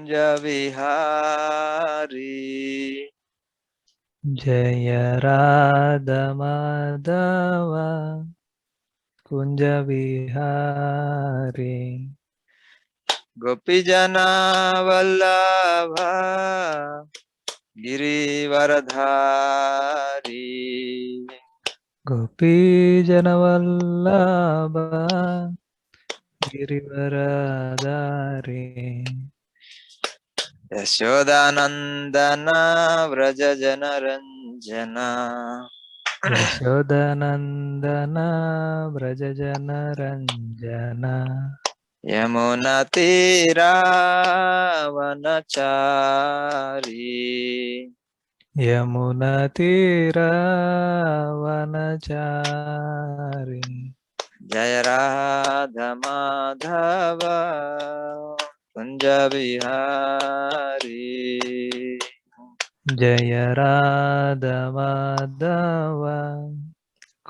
कुंज विहारी जय राधा माधव कुंज विहारी गोपी जना वल्लभ गिरिवरधारी गोपी जनवल्लभ गिरिवरधारी यशोदानंदन व्रज जनरंजना यशोदनंदन व्रज जनरंजना यमुना तीरावनचारी यमुना तीरावनचारी जय राधा माधव कुंज विहारी जय राधा माधव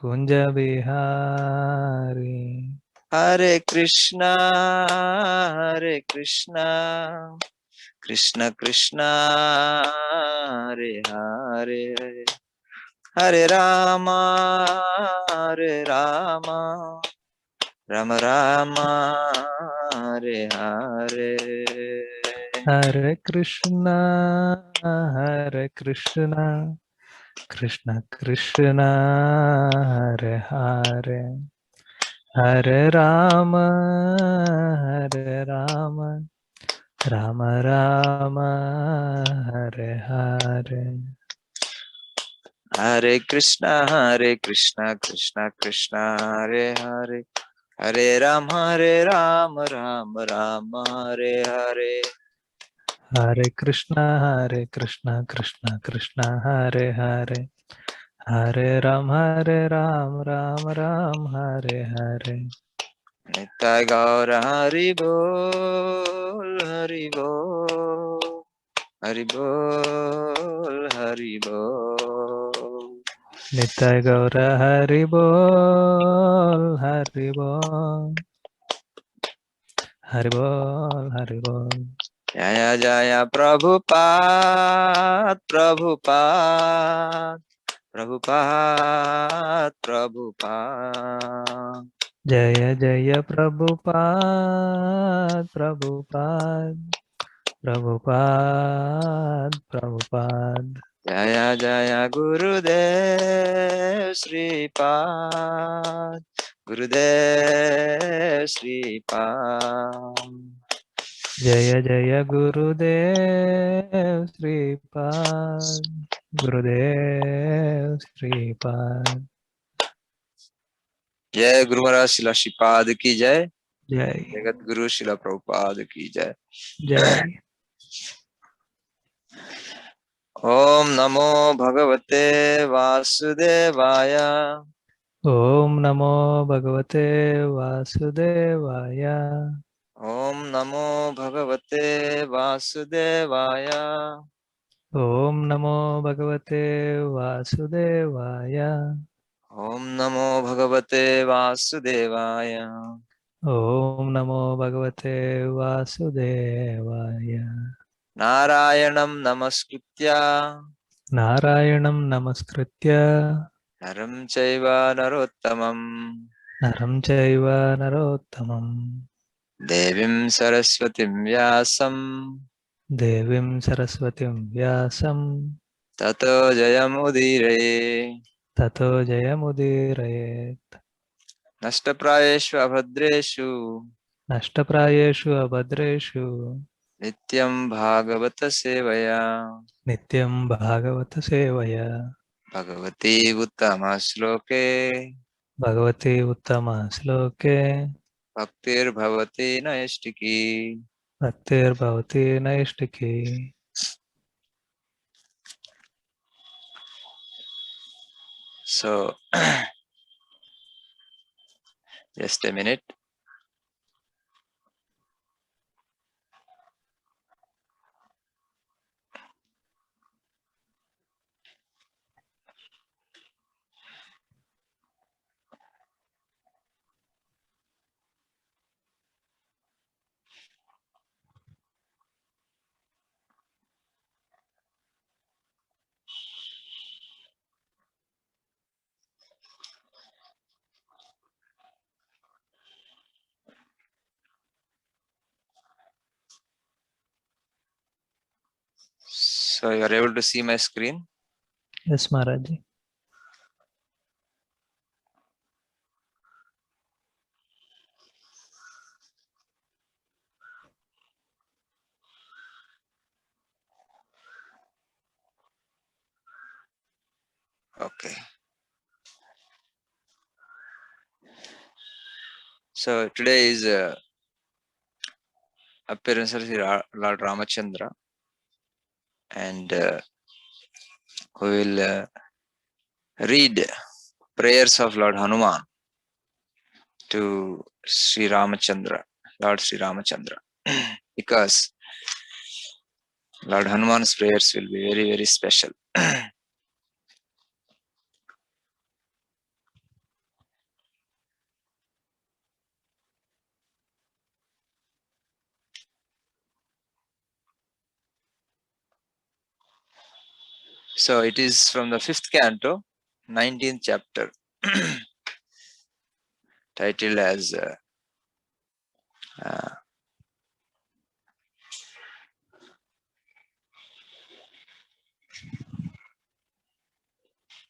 कुंज विहारी हरे कृष्णा कृष्ण कृष्ण हरे हरे हरे राम राम राम हरे हरे हरे कृष्णा कृष्ण कृष्ण हरे हरे हरे राम राम राम हरे हरे हरे कृष्ण कृष्ण कृष्ण हरे हरे हरे राम राम राम हरे हरे हरे कृष्ण कृष्ण कृष्ण हरे हरे हरे राम राम राम हरे हरे नित्य गौर हरि बोल हरि बोल हरि बोल हरि बोल नित्य गौर हरि बोल हरि बोल हरि बोल हरि बोल जय जय प्रभुपाद प्रभुपाद प्रभुपाद प्रभुपाद जय जय प्रभुपाद प्रभुपाद प्रभुपाद प्रभुपाद जय जय गुरुदेव श्रीपाद गुरुदेव श्रीपाद जय जय गुरुदेव श्रीपाद गुरुदेव श्रीपाद जय गुरु महाराज शिला श्रीपाद की जय जय जगत गुरु शिला प्रभुपाद की जय जय ओम नमो भगवते वासुदेवाय ओम नमो भगवते वासुदेवाय ओम नमो भगवते वासुदेवाय ओम नमो भगवते वासुदेवाय ओम नमो भगवते वासुदेवाय ओम नमो भगवते वासुदेवाय नारायणं नमस्कृत्य नारायणं नमस्कृत्य नरं चैव नरोत्तमं नरं चैव नरोत्तमं देवीं सरस्वतीं व्यासं देवीं सरस्वतीं व्यासं ततो जयमुदीरये ततो जयमुदीरयेत् नष्टप्रायेषु अभद्रेषु नष्टप्रायेषु अभद्रेषु नित्यं भागवत सेवया नित्यं भागवत सेवया Bhagwati उत्तमश्लोके Bhagwati उत्तमश्लोके भक्तिर्भवति नैष्टिकी भक्तिर्भवति नैष्टिकी So just a minute. So you are able to see my screen? Yes, Maharaji. Okay. So today is appearance of Lord Ramachandra, and we will read prayers of Lord Hanuman to Sri Ramachandra, Lord Sri Ramachandra, because Lord Hanuman's prayers will be very, very special. So it is from the 5th canto, 19th chapter, titled as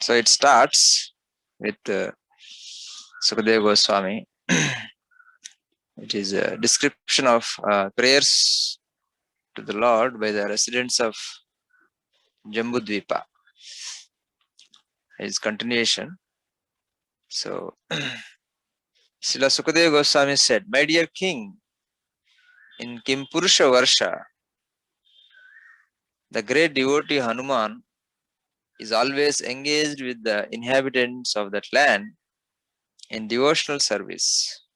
so it starts with Sukadeva Goswami. It is a description of prayers to the Lord by the residents of Jambudvipa. His continuation. So, Srila Sukadeva Goswami said, "My dear king, in Kimpurusha Varsha, the great devotee Hanuman is always engaged with the inhabitants of that land in devotional service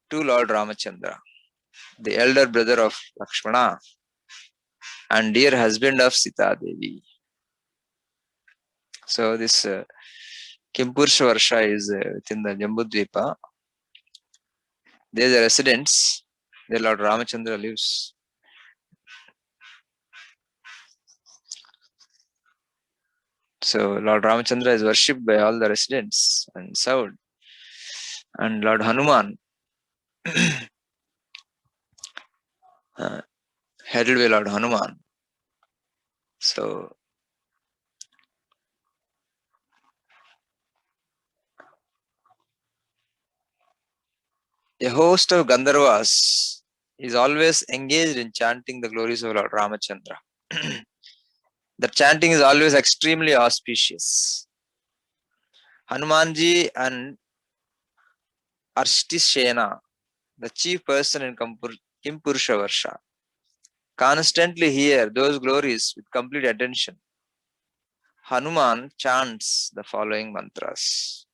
to Lord Ramachandra, the elder brother of Lakshmana and dear husband of Sita Devi." So this Kimpurusha Varsha is within the Jambudvipa. There are the residents, there Lord Ramachandra lives. So Lord Ramachandra is worshipped by all the residents and served. And Lord Hanuman, headed by Lord Hanuman. So a host of Gandharvas is always engaged in chanting the glories of Lord Ramachandra. The chanting is always extremely auspicious. Hanumanji and Arshtisena, the chief person in Kimpurusha Varsha, constantly hear those glories with complete attention. Hanuman chants the following mantras.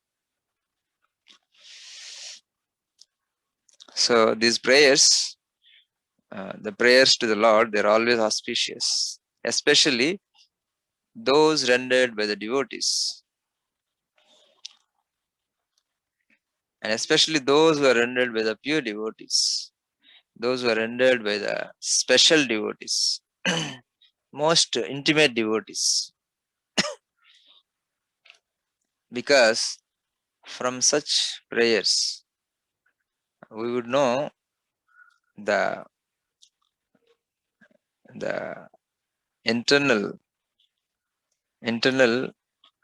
So these prayers, the prayers to the Lord, they're always auspicious, especially those rendered by the devotees. And especially those who are rendered by the pure devotees, those who are rendered by the special devotees, most intimate devotees. Because from such prayers, we would know the internal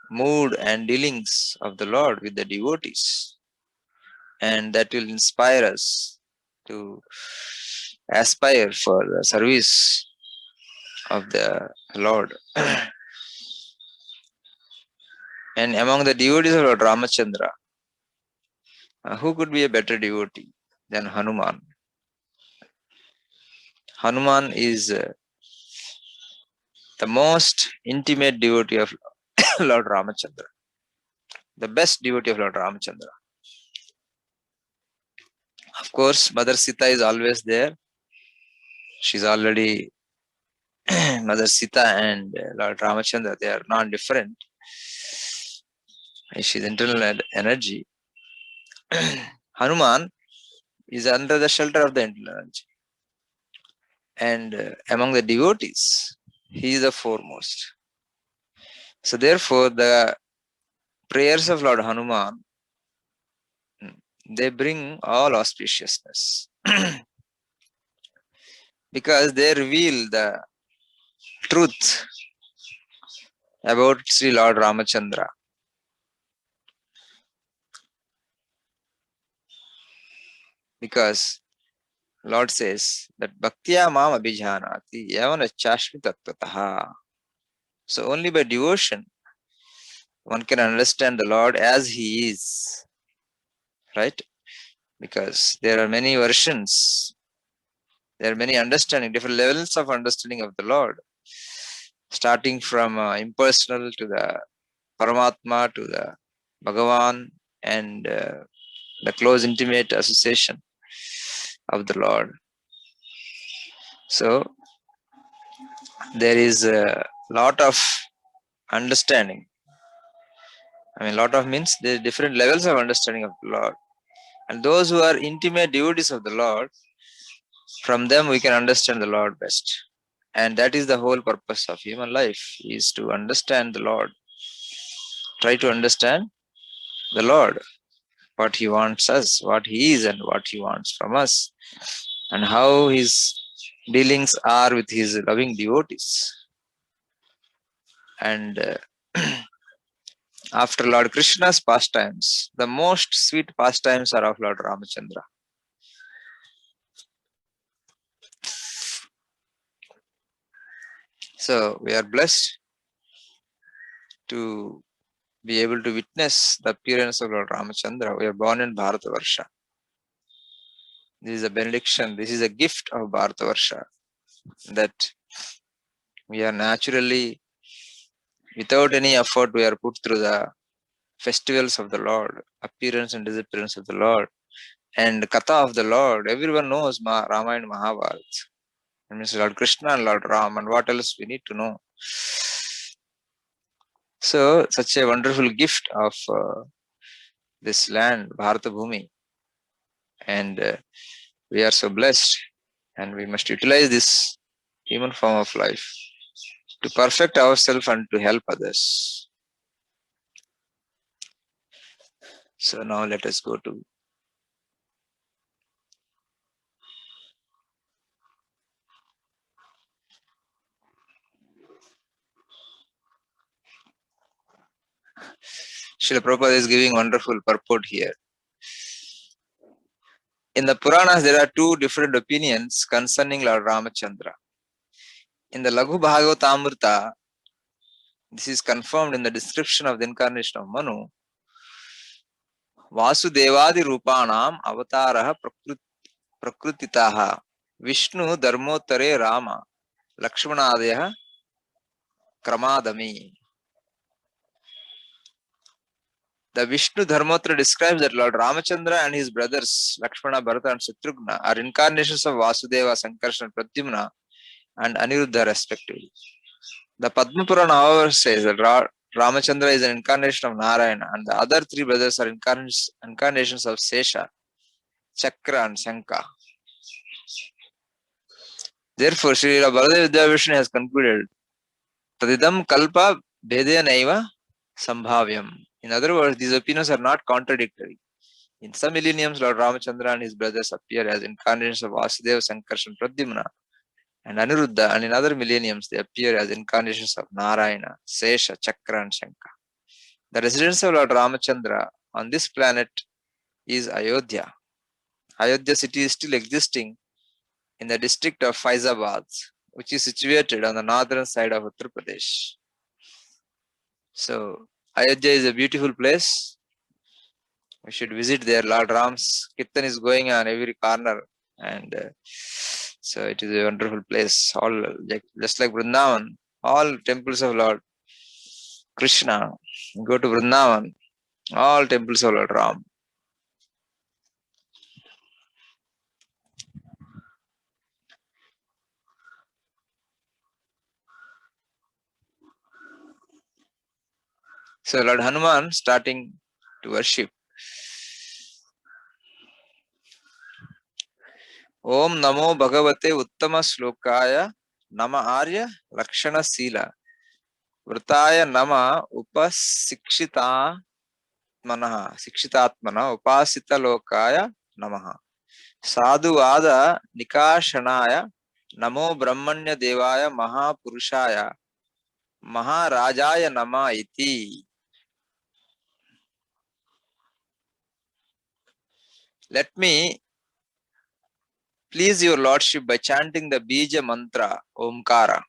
mood and dealings of the Lord with the devotees, and that will inspire us to aspire for the service of the Lord. And among the devotees of Lord Ramachandra, who could be a better devotee than Hanuman? Hanuman is the most intimate devotee of Lord Ramachandra, the best devotee of Lord Ramachandra. Of course, Mother Sita is always there. She's already Mother Sita and Lord Ramachandra, they are not different. She's internal energy. Hanuman is under the shelter of the internal energy. And among the devotees, he is the foremost. So therefore, the prayers of Lord Hanuman, they bring all auspiciousness. Because they reveal the truth about Sri Lord Ramachandra. Because Lord says that Bhaktiya Mam Abhijanati Yavana Chashmi Tattvataha. So only by devotion one can understand the Lord as He is. Right? Because there are many versions, there are many understanding, different levels of understanding of the Lord, starting from impersonal to the Paramatma to the Bhagavan and the close intimate association of the Lord. So there is a lot of understanding. I mean, lot of means there are different levels of understanding of the Lord. And those who are intimate devotees of the Lord, from them we can understand the Lord best. And that is the whole purpose of human life, is to understand the Lord. Try to understand the Lord, what He wants us, what He is and what He wants from us, and how His dealings are with His loving devotees. And after Lord Krishna's pastimes, the most sweet pastimes are of Lord Ramachandra. So we are blessed to be able to witness the appearance of Lord Ramachandra. We are born in Bharatavarsha. This is a benediction, this is a gift of Bharatavarsha, that we are naturally, without any effort, we are put through the festivals of the Lord, appearance and disappearance of the Lord, and Katha of the Lord. Everyone knows Ramayana and Mahabharata. It means Lord Krishna and Lord Ram, and what else we need to know. So, such a wonderful gift of this land, Bharata Bhumi, and we are so blessed, and we must utilize this human form of life to perfect ourselves and to help others. So now let us go to Srila Prabhupada is giving wonderful purport here. In the Puranas, there are two different opinions concerning Lord Ramachandra. In the Laghu Bhagavatamrita, this is confirmed in the description of the incarnation of Manu. Vasudevadi Rupanam Avataraha Prakrutitaha Vishnu Dharmotare Rama Lakshmanadeha Kramadami. The Vishnu Dharmottara describes that Lord Ramachandra and his brothers Lakshmana, Bharata and Shatrughna are incarnations of Vasudeva, Sankarsana, Pradyumna and Aniruddha respectively. The Padma Purana, however, says that Ramachandra is an incarnation of Narayana and the other three brothers are incarnations of Sesha, Chakra and Shanka. Therefore, Srila Baladeva Vidyavishnu has concluded, Tadidam Kalpa Bhedenaiva Sambhavyam. In other words, these opinions are not contradictory. In some millenniums, Lord Ramachandra and his brothers appear as incarnations of Vasudeva, Sankarsana, Pradyumna and Aniruddha, and in other millenniums, they appear as incarnations of Narayana, Sesha, Chakra and Shanka. The residence of Lord Ramachandra on this planet is Ayodhya. Ayodhya city is still existing in the district of Faizabad, which is situated on the northern side of Uttar Pradesh. So, Ayodhya is a beautiful place. We should visit there. Lord Ram's Kirtan is going on every corner, and so it is a wonderful place. All just like Vrindavan, all temples of Lord Krishna. Go to Vrindavan, all temples of Lord Ram. So Lord Hanuman starting to worship. Om Namo Bhagavate Uttama Slokaya Nama Arya Lakshana Sila Vrtaya Nama Upasikshitatmana Upasita Lokaya Namaha Sadhuvada Nikashanaya Namo Brahmanya Devaya Mahapurushaya Maharajaya Nama iti. Let me please your Lordship by chanting the Bija mantra Omkara.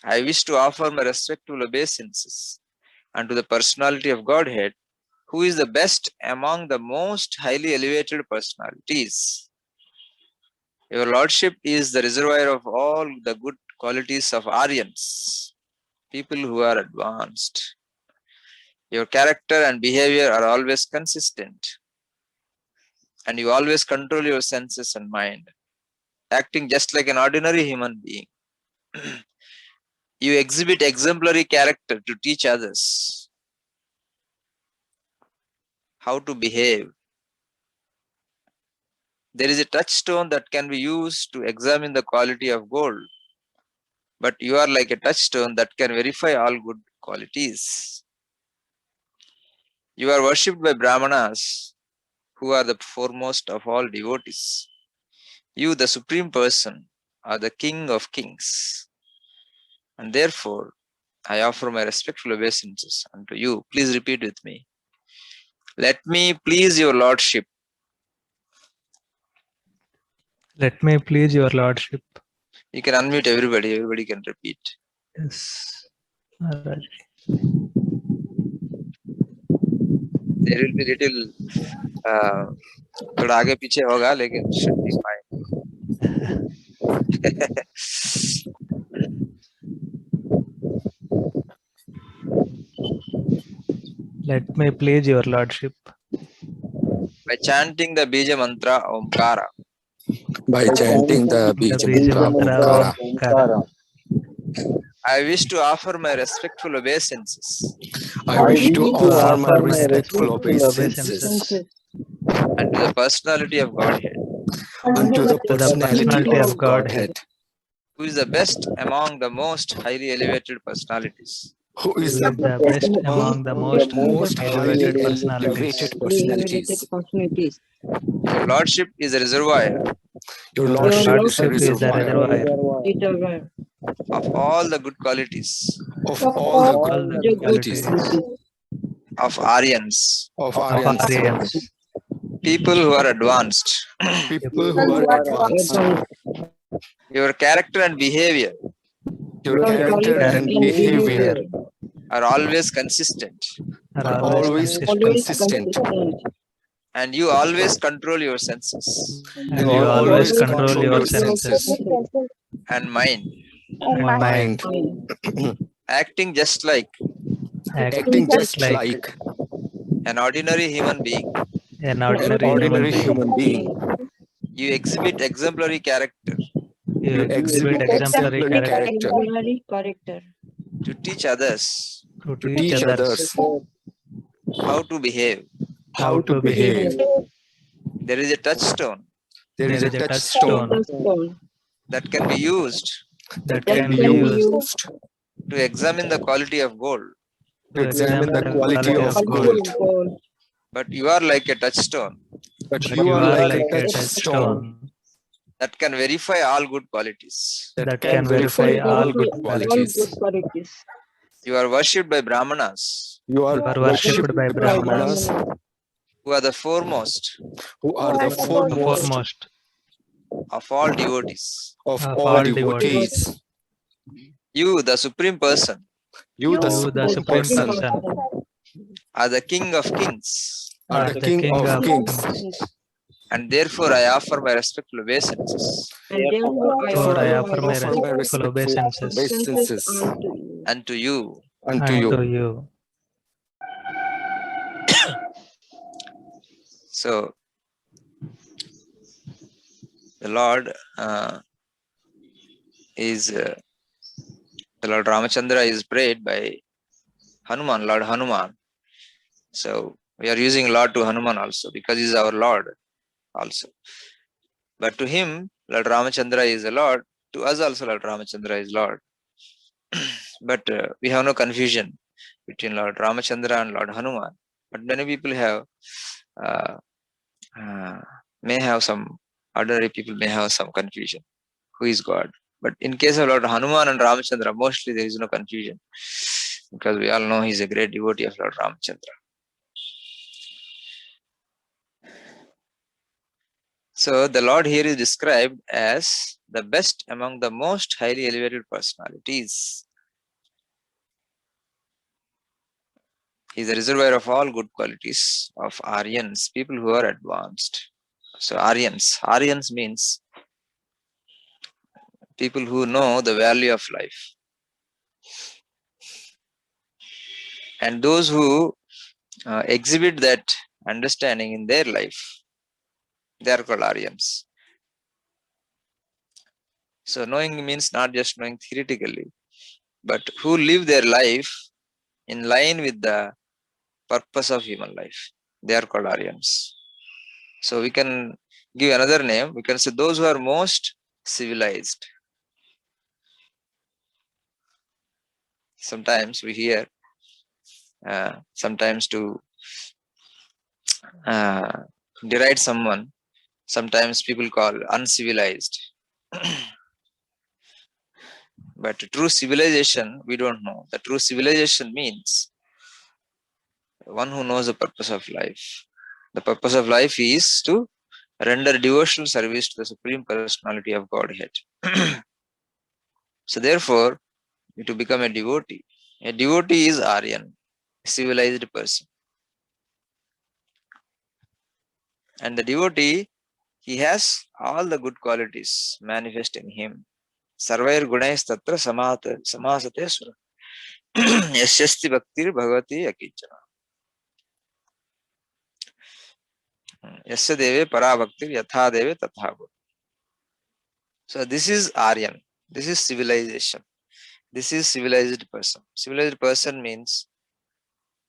I wish to offer my respectful obeisances unto the personality of Godhead, who is the best among the most highly elevated personalities. Your Lordship is the reservoir of all the good qualities of Aryans, people who are advanced. Your character and behavior are always consistent, and you always control your senses and mind, acting just like an ordinary human being. You exhibit exemplary character to teach others how to behave. There is a touchstone that can be used to examine the quality of gold, but you are like a touchstone that can verify all good qualities. You are worshipped by Brahmanas, who are the foremost of all devotees. You, the Supreme Person, are the King of Kings, and therefore I offer my respectful obeisances unto you. Please repeat with me. Let me please your Lordship. Let me please your Lordship. You can unmute everybody. Everybody can repeat. Yes, Maharaj. There will be little थोड़ा आगे पीछे होगा लेकिन should be fine. Let me please your Lordship. By chanting the Bija mantra Omkara, By chanting the Bija mantra Omkara, I wish to offer my respectful obeisances I wish to offer my respectful obeisances unto the personality of Godhead, unto the personality of Godhead, who is the best among the most highly elevated personalities. who is The the best among the most highly elevated elevated personalities. personalities. Your Lordship is a reservoir Your Your Lordship is a Lordship is a reservoir reservoir of all the good qualities of all the all good the qualities qualities of Aryans, of of Aryans, Aryans, people who are advanced. people who are advanced. Your character and behavior Your character and behavior are always consistent, are are always consistent, and you always control your senses and you always control your senses and mind, and mind, acting just like acting just like an ordinary human being. an an ordinary human being. You exhibit exemplary character You exhibit exemplary character to teach others to to teach teach others others how to behave. how to behave. There is a touchstone There is a touchstone that can be used that can can be be used used to examine the quality of gold, to examine the quality of gold. but you are like a touchstone But But you are like a touchstone touchstone that can verify all good qualities. that can verify all good qualities. You are worshipped by Brahmanas, You are You are worshipped worshipped by by Brahmanas, who are the foremost who are the foremost foremost of all devotees. of of all all devotees. You, the Supreme Person, You, the You, the Supreme Supreme Person, Person, are the King of Kings, are the King of Kings. and therefore I offer my respectful obeisances therefore I offer my Offer my respectful obeisances obeisances unto you. unto unto you. you. So, the Lord the Lord Ramachandra is prayed by Hanuman, Lord Hanuman. So we are using Lord to Hanuman also because he is our Lord also. But to him, Lord Ramachandra is a Lord. To us also, Lord Ramachandra is Lord. But we have no confusion between Lord Ramachandra and Lord Hanuman. But many people have may have some ordinary people may have some confusion. who is God. But in case of Lord Hanuman and Ramachandra, mostly there is no confusion, because we all know he is a great devotee of Lord Ramachandra. So the Lord here is described as the best among the most highly elevated personalities. He is the reservoir of all good qualities of Aryans, people who are advanced. So Aryans means people who know the value of life. And those who exhibit that understanding in their life, they are called Aryans. So knowing means not just knowing theoretically, but who live their life in line with the purpose of human life. They are called Aryans. So we can give another name. We can say those who are most civilized. Sometimes we hear, sometimes to deride someone, sometimes people call uncivilized. But true civilization, we don't know. The true civilization means one who knows the purpose of life. The purpose of life is to render devotional service to the Supreme Personality of Godhead. So therefore, to become a devotee is Aryan, a civilized person. And the devotee, he has all the good qualities manifest in him. Sarvair gunais tatra samasate sura. Yasyasti bhaktir bhagavati akichana. Yasya deve para bhaktir yatha deve tatha guru. So this is Aryan. This is civilization. This is civilized person. Civilized person means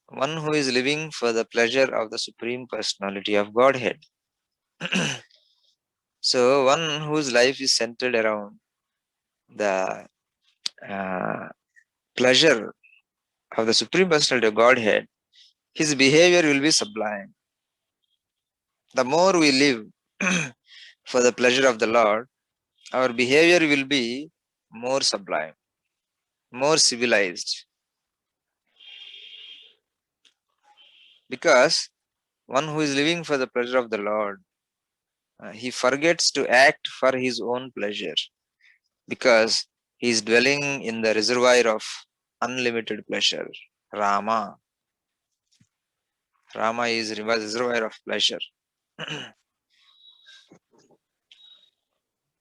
one who is living for the pleasure of the Supreme Personality of Godhead. So one whose life is centered around the pleasure of the Supreme Personality of Godhead, his behavior will be sublime. The more we live for the pleasure of the Lord, our behavior will be more sublime, more civilized. Because one who is living for the pleasure of the Lord, he forgets to act for his own pleasure, because he is dwelling in the reservoir of unlimited pleasure. Rama is a reservoir of pleasure.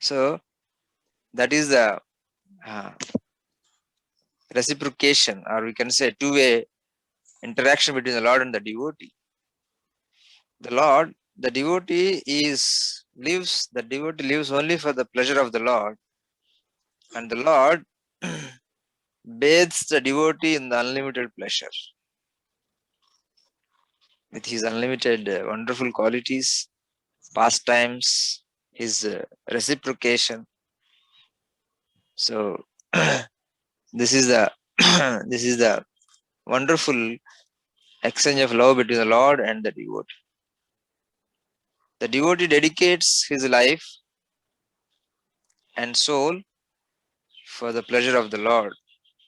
So that is the reciprocation, or we can say two-way interaction between the Lord and the devotee. The devotee lives only for the pleasure of the Lord, and the Lord bathes the devotee in the unlimited pleasure with his unlimited wonderful qualities, pastimes, his reciprocation. So this is the wonderful exchange of love between the Lord and the devotee. The devotee dedicates his life and soul for the pleasure of the Lord.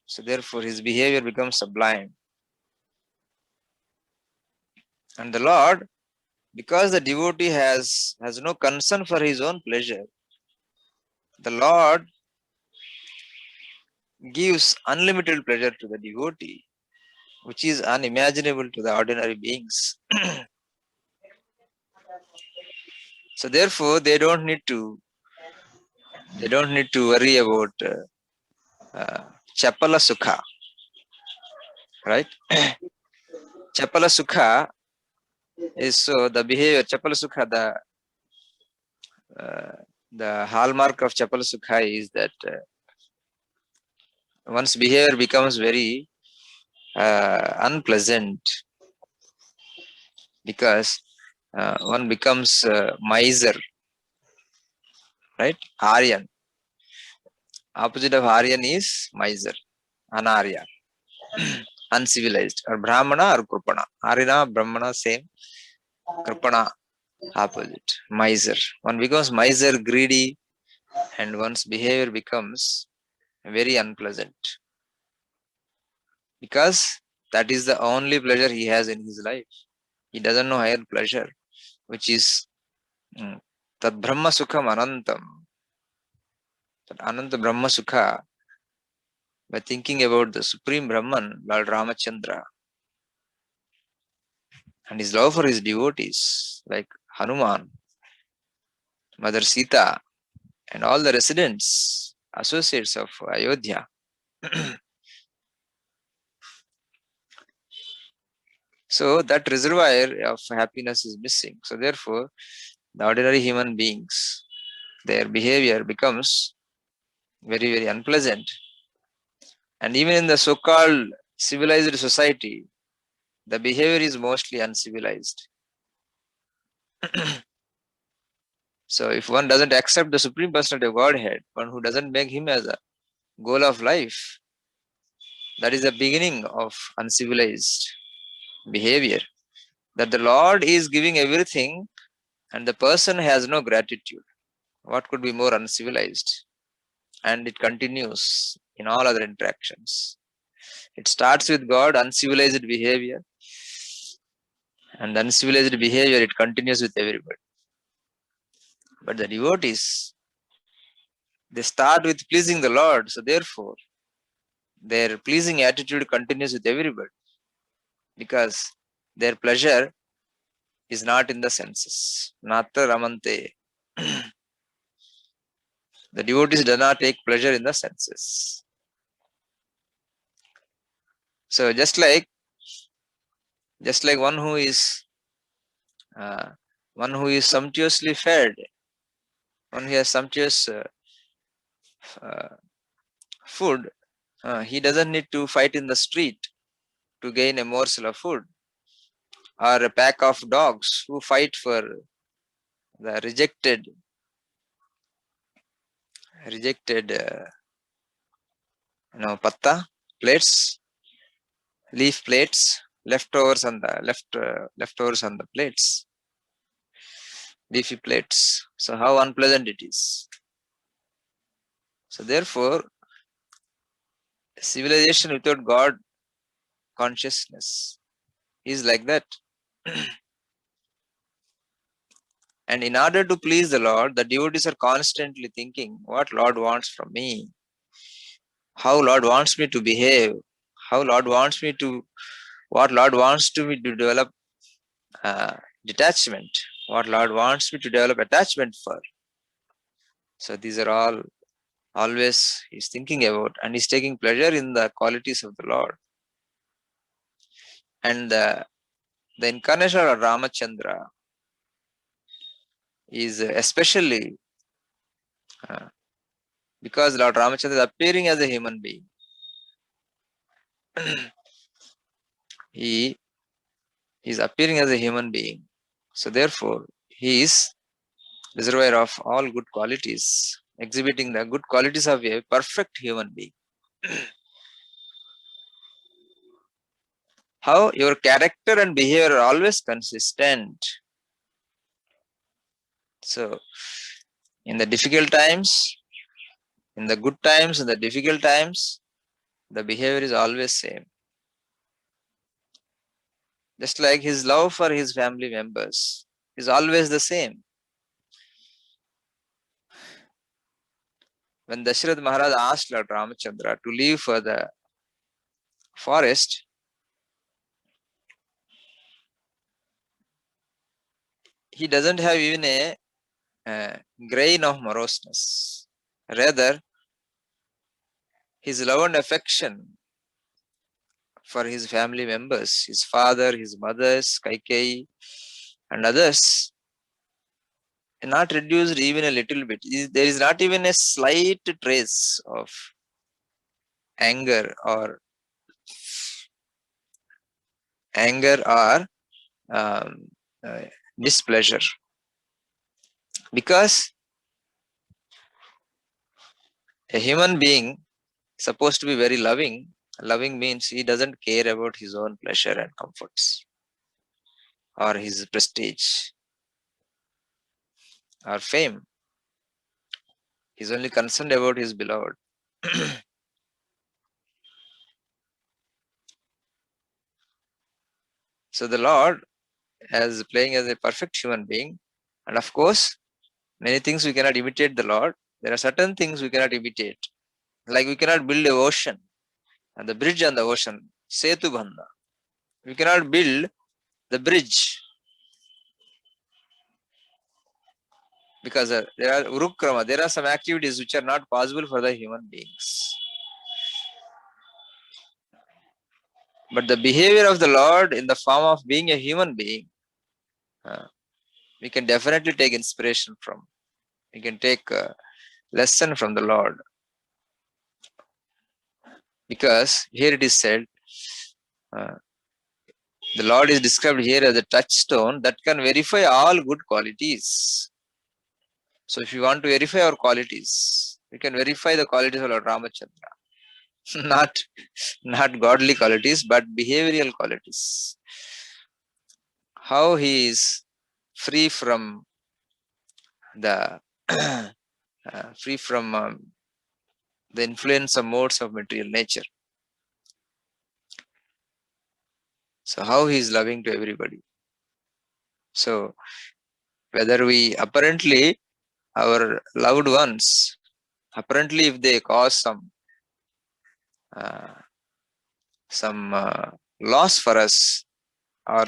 So therefore his behavior becomes sublime. And the Lord, because the devotee has no concern for his own pleasure, the Lord gives unlimited pleasure to the devotee, which is unimaginable to the ordinary beings. So therefore they don't need to worry about Chapala Sukha, right? Chapala Sukha is, so the behavior, Chapala Sukha, the hallmark of Chapala Sukha is that one's behavior becomes very unpleasant, because one becomes miser, right? Aryan. Opposite of Aryan is miser, Anarya, uncivilized, or Brahmana or Krupana. Aryana, Brahmana, same. Krupana, opposite, miser. One becomes miser, greedy, and one's behavior becomes very unpleasant, because that is the only pleasure he has in his life. He doesn't know higher pleasure, which is Tad Brahma Sukham Anantam. That Ananta Brahma Sukha, by thinking about the Supreme Brahman, Lord Ramachandra, and his love for his devotees like Hanuman, Mother Sita, and all the residents, associates of Ayodhya. So that reservoir of happiness is missing. So therefore, the ordinary human beings, their behavior becomes very, very unpleasant. And even in the so-called civilized society, the behavior is mostly uncivilized. So if one doesn't accept the Supreme Personality of Godhead, one who doesn't make him as a goal of life, that is the beginning of uncivilized behavior. That the Lord is giving everything and the person has no gratitude. What could be more uncivilized? And it continues in all other interactions. It starts with God, uncivilized behavior, and the uncivilized behavior, it continues with everybody. But the devotees, they start with pleasing the Lord, so therefore, their pleasing attitude continues with everybody, because their pleasure is not in the senses. Natra ramante. The devotees do not take pleasure in the senses. So just like one who is sumptuously fed, one who has sumptuous food, he doesn't need to fight in the street to gain a morsel of food, or a pack of dogs who fight for the rejected patta plates, leaf plates, leftovers on the plates, leafy plates. So how unpleasant it is. So therefore, civilization without God consciousness is like that. And in order to please the Lord, the devotees are constantly thinking what Lord wants from me, how Lord wants me to behave, how Lord wants me to, what Lord wants to me to develop detachment, what Lord wants me to develop attachment for. So these are all always he's thinking about, and he's taking pleasure in the qualities of the Lord. And the incarnation of Ramachandra is especially because Lord Ramachandra is appearing as a human being. He is appearing as a human being. So therefore, he is reservoir of all good qualities, exhibiting the good qualities of a perfect human being. How your character and behavior are always consistent. So, in the difficult times, in the good times, in the difficult times, the behavior is always same. Just like his love for his family members is always the same. When Dasharath Maharaj asked Lord Ramachandra to leave for the forest, he doesn't have even a grain of moroseness. Rather, his love and affection for his family members, his father, his mothers, Kaikeyi, and others, not reduced even a little bit. There is not even a slight trace of anger or um, uh, displeasure, because a human being supposed to be very loving. Loving means he doesn't care about his own pleasure and comforts, or his prestige, or fame. He's only concerned about his beloved. So the Lord, as playing as a perfect human being, and of course, many things we cannot imitate the Lord. There are certain things we cannot imitate. Like we cannot build a ocean and the bridge on the ocean, Setu Bandha. We cannot build the bridge because there are urukrama, there are some activities which are not possible for the human beings. But the behavior of the Lord in the form of being a human being, we can definitely take inspiration from. We can take a lesson from the Lord. Because here it is said, the Lord is described here as a touchstone that can verify all good qualities. So if you want to verify our qualities, we can verify the qualities of Lord Ramachandra. not godly qualities, but behavioral qualities. How he is free from the the influence of modes of material nature. So how he is loving to everybody. So whether we apparently, our loved ones, apparently if they cause some loss for us, or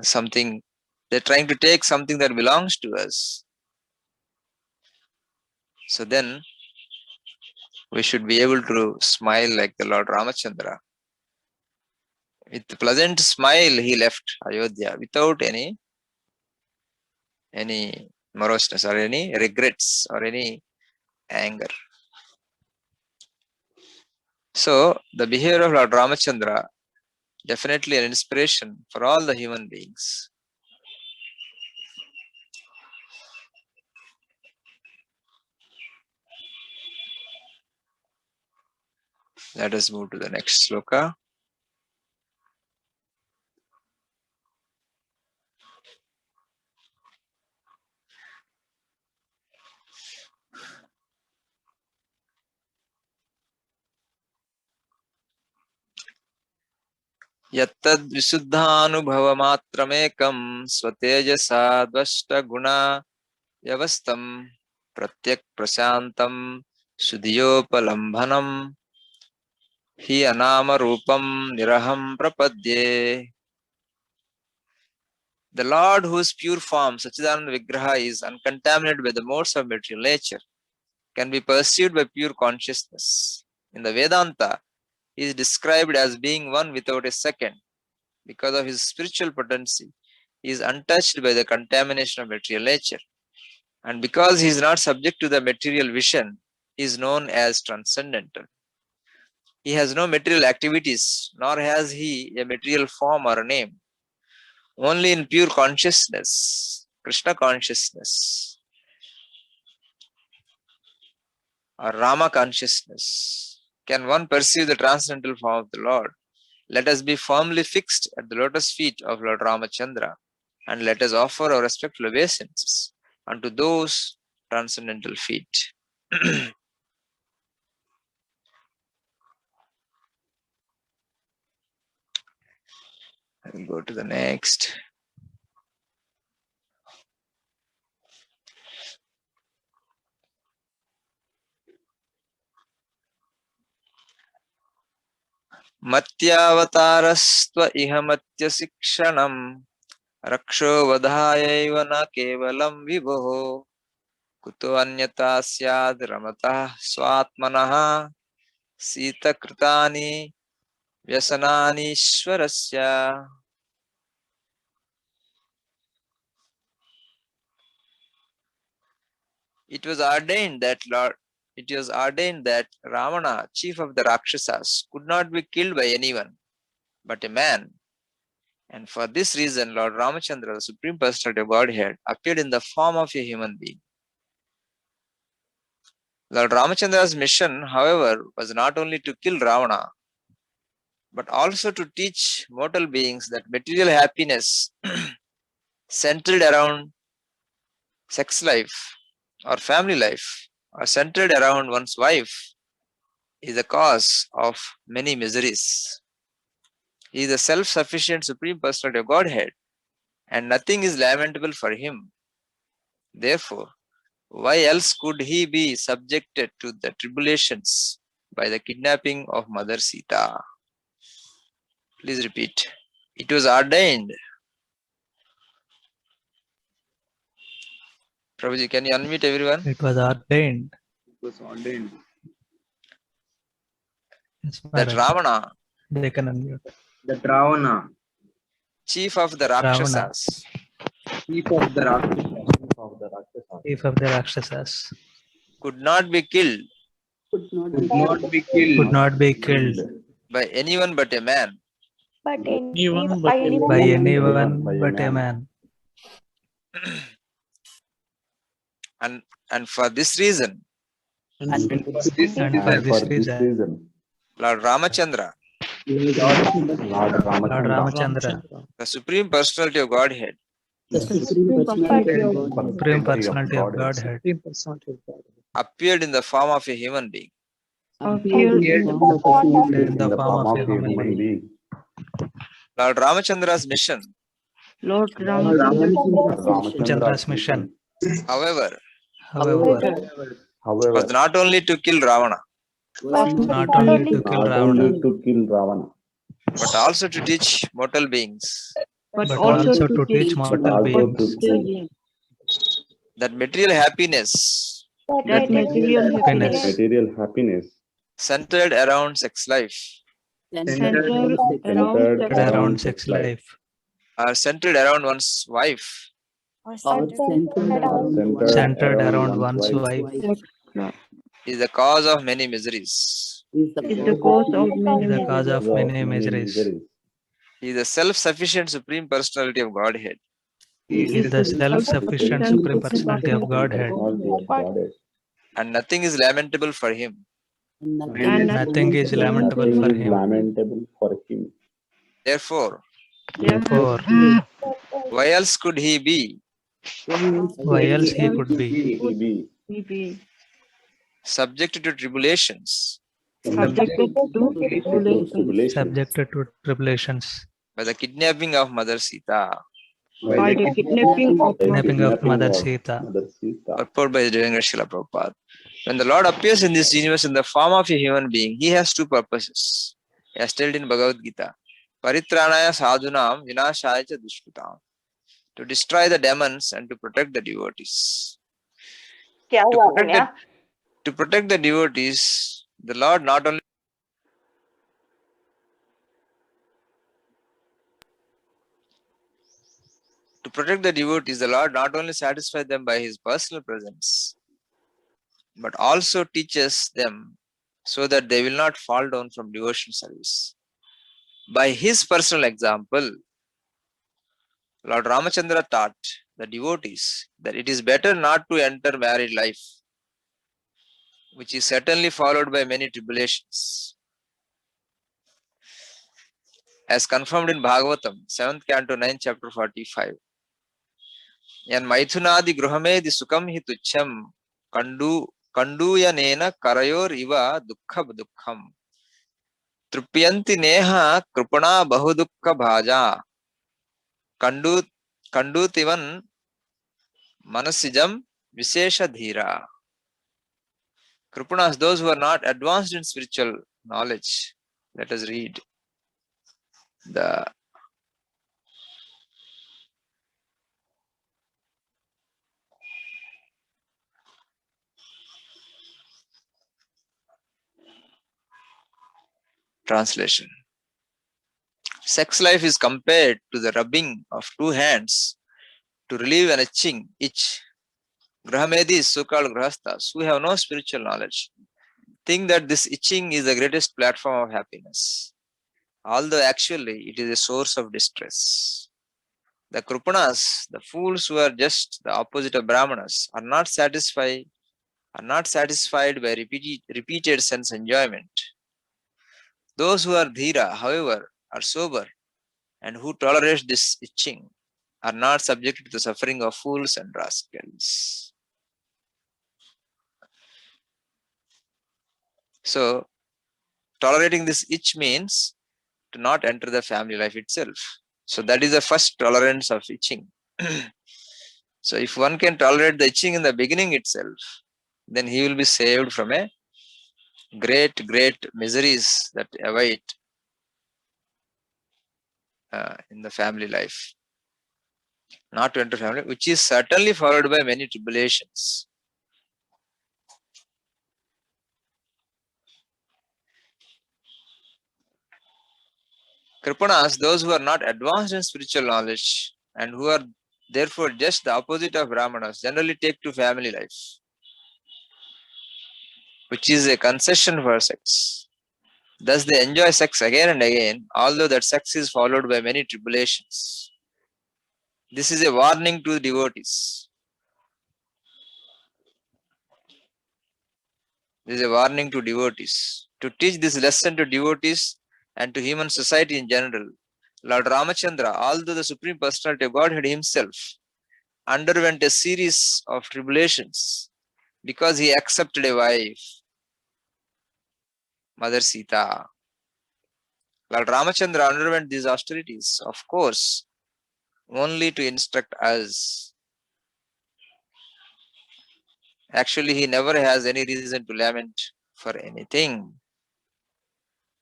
something, they're trying to take something that belongs to us. So then we should be able to smile like the Lord Ramachandra. With a pleasant smile, he left Ayodhya without any moroseness or any regrets or any anger. So the behavior of Lord Ramachandra, definitely an inspiration for all the human beings. Let us move to the next sloka. Yattad visuddhanubhavamatramekam swatejasa dvashta guna yavastam pratyak prasantam sudhiyopalambhanam hi anama rupam niraham prapadye. The Lord, whose pure form, Sachidananda Vigraha, is uncontaminated by the modes of material nature, can be perceived by pure consciousness. In the Vedanta, he is described as being one without a second. Because of his spiritual potency, he is untouched by the contamination of material nature. And because he is not subject to the material vision, he is known as transcendental. He has no material activities, nor has he a material form or a name. Only in pure consciousness, Krishna consciousness, or Rama consciousness, can one perceive the transcendental form of the Lord. Let us be firmly fixed at the lotus feet of Lord Ramachandra, and let us offer our respectful obeisances unto those transcendental feet. I will go to the next. Matyavatarastva iha matya sikshanam raksho vadhayaiva na kevalam vibho kuto anyata syad ramatah swatmanaha sita kritani vyasanani ishwarasya. It was ordained that Ravana, chief of the Rakshasas, could not be killed by anyone but a man. And for this reason, Lord Ramachandra, the Supreme Personality of Godhead, appeared in the form of a human being. Lord Ramachandra's mission, however, was not only to kill Ravana, but also to teach mortal beings that material happiness centered around sex life or family life are centered around one's wife is the cause of many miseries. He is the self-sufficient Supreme Personality of Godhead, and nothing is lamentable for him. Therefore, why else could he be subjected to the tribulations by the kidnapping of Mother Sita? Please repeat. It was ordained. Prabhuji, can you unmute everyone? It was ordained. was ordained Yes, That Maharaj. Ravana, They can unmute. that Ravana, chief of the Ravana, Rakshasas, chief of the Rakshasas, chief of the Rakshasas, could not be killed could not be killed could not be killed by anyone but a man. by anyone but a man. And for this reason, and for this And for reason, this reason, Lord Ramachandra, Lord Ramachandra, the Supreme Personality of Godhead, the Supreme Personality of God, Supreme Personality of Godhead, appeared in the form of a human being. appeared in the form of a human being. Lord Ramachandra's mission, Lord Ramachandra's Ramachandra's mission, however, however, was not only to kill Ravana, not only to kill Ravana, but also to teach mortal beings but but also also to to teach mortal beings that material happiness that material happiness centered around sex life centered around sex life, are centered around one's wife centered around one's wife, is the cause of many miseries. is the cause of many is the cause of many miseries. He is the self-sufficient Supreme Personality of Godhead, He is the self-sufficient Supreme Personality of Godhead, and nothing is lamentable for him. and nothing is lamentable for him. Therefore, Therefore, why else could he be why else he could be subjected to tribulations subjected to tribulation subjected to tribulations by the kidnapping of Mother Sita? by the kidnapping of kidnapping of Mother Sita? Purport by Devendra Srila Prabhupada. When the Lord appears in this universe in the form of a human being, he has two purposes, as told in Bhagavad Gita. Paritranaya sadhunam vinashaya cha dushkutam. To destroy the demons and to protect the devotees. To protect the devotees, the Lord not only satisfies them by his personal presence, but also teaches them so that they will not fall down from devotional service. By his personal example, Lord Ramachandra taught the devotees that it is better not to enter married life, which is certainly followed by many tribulations. As confirmed in Bhagavatam, 7th canto, 9th chapter 45. Yan maithunadi gruhamedi sukam hi tucham kanduyanena karayor iva dukkha dukkham. Trupyanti neha krupana bahudukka bhaja. Kandutivan manasijam visesha dhira. Krupanas, those who are not advanced in spiritual knowledge. Let us read the translation. Sex life is compared to the rubbing of two hands to relieve an itch. Grahamedis, so-called grahasthas, who have no spiritual knowledge, think that this itching is the greatest platform of happiness, although actually it is a source of distress. The Krupanas, the fools who are just the opposite of Brahmanas, are not satisfied by repeated sense enjoyment. Those who are dhira, however, are sober and who tolerate this itching are not subjected to the suffering of fools and rascals. So tolerating this itch means to not enter the family life itself. So that is the first tolerance of itching. So if one can tolerate the itching in the beginning itself, then he will be saved from a great miseries that await in the family life. Not to enter family, which is certainly followed by many tribulations. Kripanas, those who are not advanced in spiritual knowledge and who are therefore just the opposite of Brahmanas, generally take to family life, which is a concession for sex. Thus they enjoy sex again and again, although that sex is followed by many tribulations. This is a warning to devotees. This is a warning to devotees. To teach this lesson to devotees and to human society in general, Lord Ramachandra, although the Supreme Personality of Godhead himself, underwent a series of tribulations because he accepted a wife, Mother Sita. Lord Ramachandra underwent these austerities, of course, only to instruct us. Actually, he never has any reason to lament for anything.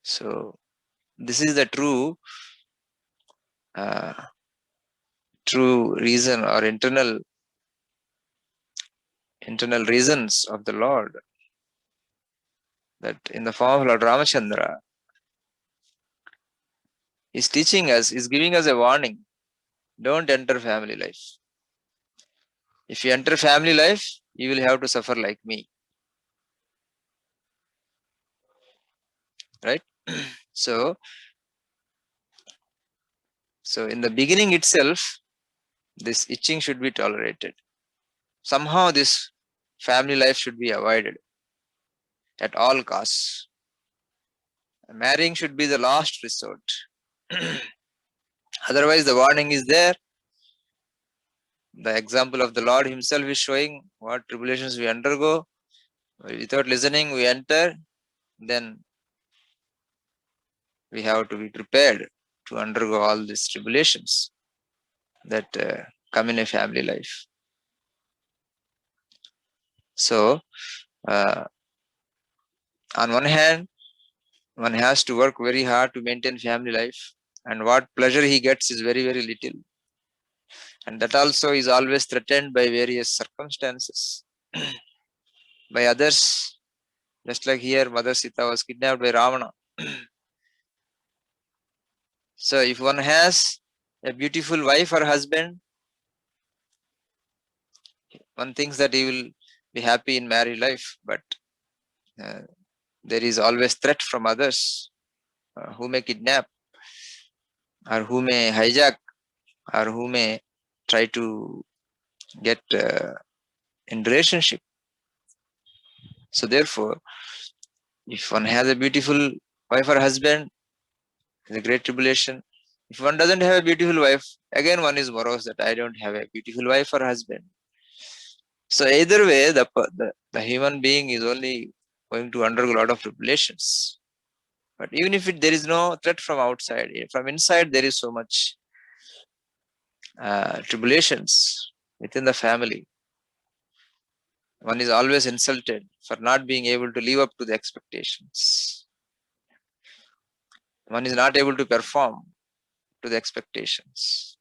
So, this is the true reason or internal reasons of the Lord, that in the form of Lord Ramachandra is teaching us, is giving us a warning. Don't enter family life. If you enter family life, you will have to suffer like me. Right? So in the beginning itself, this itching should be tolerated. Somehow this family life should be avoided at all costs. Marrying should be the last resort. Otherwise, the warning is there. The example of the Lord himself is showing what tribulations we undergo. Without listening, we enter, then we have to be prepared to undergo all these tribulations that come in a family life. So, on one hand, one has to work very hard to maintain family life, and what pleasure he gets is very little. And that also is always threatened by various circumstances, by others. Just like here, Mother Sita was kidnapped by Ravana. So if one has a beautiful wife or husband, one thinks that he will be happy in married life, but there is always threat from others who may kidnap, or who may hijack, or who may try to get in relationship. So therefore, if one has a beautiful wife or husband, it's a great tribulation. If one doesn't have a beautiful wife, again one is morose that I don't have a beautiful wife or husband. So either way, the human being is only going to undergo a lot of tribulations. But even if there is no threat from outside, from inside there is so much tribulations within the family. One is always insulted for not being able to live up to the expectations. One is not able to perform to the expectations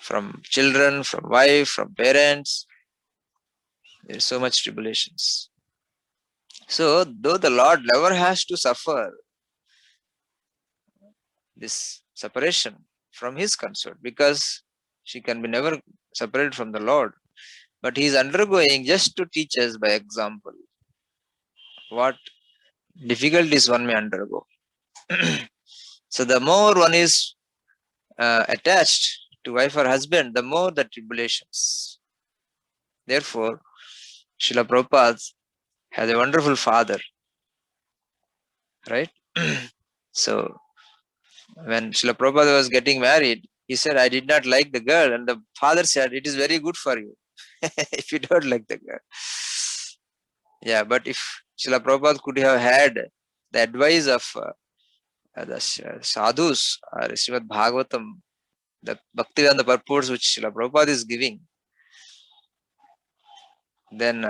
from children, from wife, from parents. There is so much tribulations. So, though the Lord never has to suffer this separation from his consort, because she can be never separated from the Lord, but he is undergoing just to teach us by example what difficulties one may undergo. So the more one is attached to wife or husband, the more the tribulations. Therefore, Srila Prabhupada has a wonderful father, right? So when Srila Prabhupada was getting married, he said, I did not like the girl. And the father said, it is very good for you if you don't like the girl. Yeah, but if Srila Prabhupada could have had the advice of the sadhus or Srimad Bhagavatam, the Bhaktivedanta purports which Srila Prabhupada is giving, then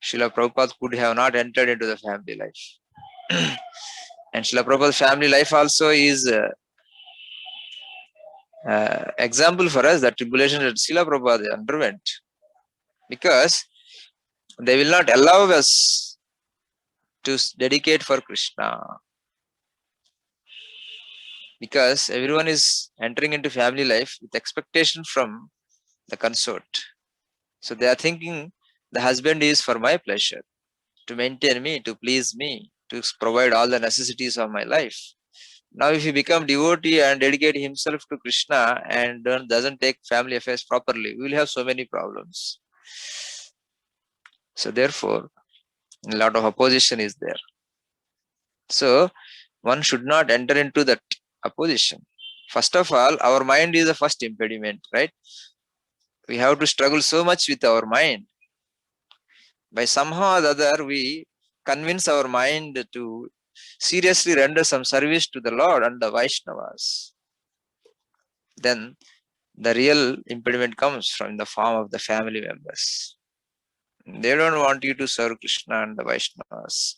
Srila Prabhupada could have not entered into the family life. And Srila Prabhupada's family life also is example for us, the tribulation that Srila Prabhupada underwent, because they will not allow us to dedicate for Krishna, because everyone is entering into family life with expectation from the consort. So they are thinking the husband is for my pleasure, to maintain me, to please me, to provide all the necessities of my life. Now if he become devotee and dedicate himself to Krishna and doesn't take family affairs properly, we will have so many problems. So therefore, a lot of opposition is there. So one should not enter into that opposition. First of all, our mind is the first impediment, right? We have to struggle so much with our mind. By somehow or the other, we convince our mind to seriously render some service to the Lord and the Vaishnavas. Then the real impediment comes from the form of the family members. They don't want you to serve Krishna and the Vaishnavas.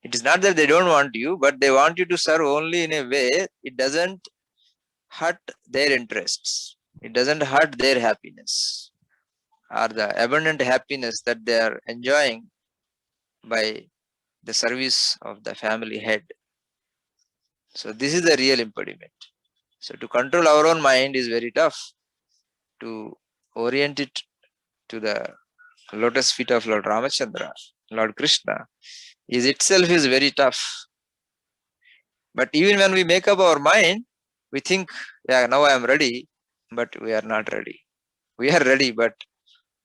It is not that they don't want you, but they want you to serve only in a way it doesn't hurt their interests. It doesn't hurt their happiness or the abundant happiness that they are enjoying by the service of the family head. So this is the real impediment. So to control our own mind is very tough. To orient it to the lotus feet of Lord Ramachandra, Lord Krishna, is itself is very tough. But even when we make up our mind, we think, yeah, now I am ready, but we are not ready. We are ready, but